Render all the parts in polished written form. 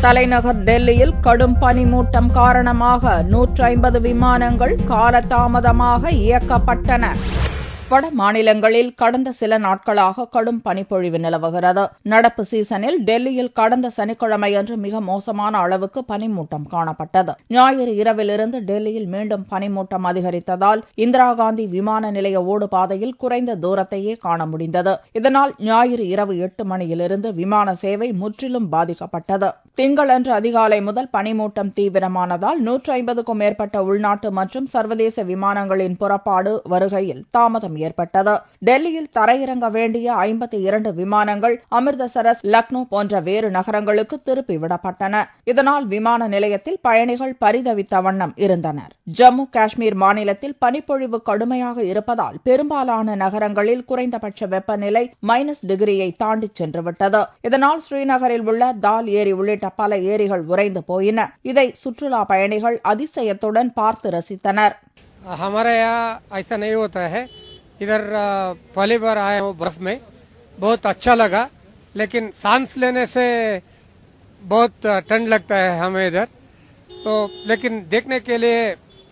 தலைநகர் டெல்லியில் கடும் பனிமூட்டம் காரணமாக 150 விமானங்கள் காலதாமதமாக இயக்கப்பட்டன. வட மாநிலங்களில் கடந்த சில நாட்களாக கடும் பனிப்பொழிவு நிலவுகிறது. நடப்பு சீசனில் டெல்லியில் கடந்த சனிக்கிழமையன்று மிக மோசமான அளவுக்கு பனிமூட்டம் காணப்பட்டது. ஞாயிறு இரவிலிருந்து டெல்லியில் மீண்டும் பனிமூட்டம் அதிகரித்ததால் இந்திரா காந்தி விமான நிலைய ஓடு பாதையில் குறைந்த தூரத்தையே காண முடிந்தது. இதனால் ஞாயிறு இரவு 8 மணியிலிருந்து விமான சேவை முற்றிலும் பாதிக்கப்பட்டது. திங்களன்று அதிகாலை முதல் பனிமூட்டம் தீவிரமானதால் 150க்கும் மேற்பட்ட உள்நாட்டு மற்றும் சர்வதேச விமானங்களின் புறப்பாடு வருகையில் தாமதம் ஏற்பட்டது. டெல்லியில் தரையிறங்க வேண்டிய 52 விமானங்கள் அமிர்தசரஸ், லக்னோ போன்ற வேறு நகரங்களுக்கு திருப்பிவிடப்பட்டன. இதனால் விமான நிலையத்தில் பயணிகள் பரிதவித்த வண்ணம் இருந்தனர். ஜம்மு காஷ்மீர் மாநிலத்தில் பனிப்பொழிவு கடுமையாக இருப்பதால் பெரும்பாலான நகரங்களில் குறைந்தபட்ச வெப்பநிலை -டிகிரியை தாண்டி சென்றுவிட்டது. இதனால் ஸ்ரீநகரில் உள்ள தால் ஏரி உள்ளிட்ட பல ஏரிகள் உறைந்து போயின. இதை சுற்றுலா பயணிகள் அதிசயத்துடன் பார்த்து ரசித்தனர். इधर पहली बार आया हूँ बर्फ में, बहुत अच्छा लगा, लेकिन सांस लेने से बहुत ठंड लगता है हमें इधर, तो लेकिन देखने के लिए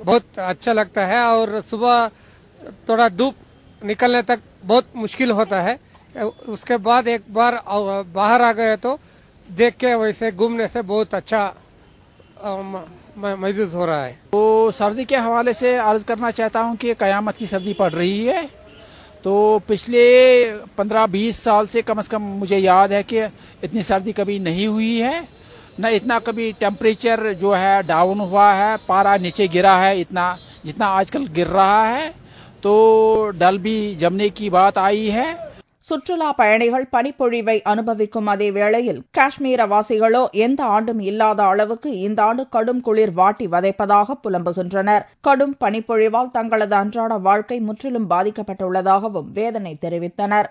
बहुत अच्छा लगता है। और सुबह थोड़ा धूप निकलने तक बहुत मुश्किल होता है, उसके बाद एक बार बाहर आ गए तो देख के वैसे घूमने से बहुत अच्छा महसूस हो रहा है। तो सर्दी के हवाले से अर्ज करना चाहता हूं कि कयामत की सर्दी पड़ रही है। तो पिछले 15-20 साल से कम मुझे याद है कि इतनी सर्दी कभी नहीं हुई है, न इतना कभी टेम्परेचर जो है डाउन हुआ है, पारा नीचे गिरा है इतना जितना आजकल गिर रहा है। तो डल भी जमने की बात आई है। சுற்றுலா பயணிகள் பனிப்பொழிவை அனுபவிக்கும் அதே வேளையில் காஷ்மீர வாசிகளோ எந்த ஆண்டும் இல்லாத அளவுக்கு இந்த ஆண்டு கடும் குளிர் வாட்டி வதைப்பதாக புலம்புகின்றனர். கடும் பனிப்பொழிவால் தங்களது அன்றாட வாழ்க்கை முற்றிலும் பாதிக்கப்பட்டுள்ளதாகவும் வேதனை தெரிவித்தனர்.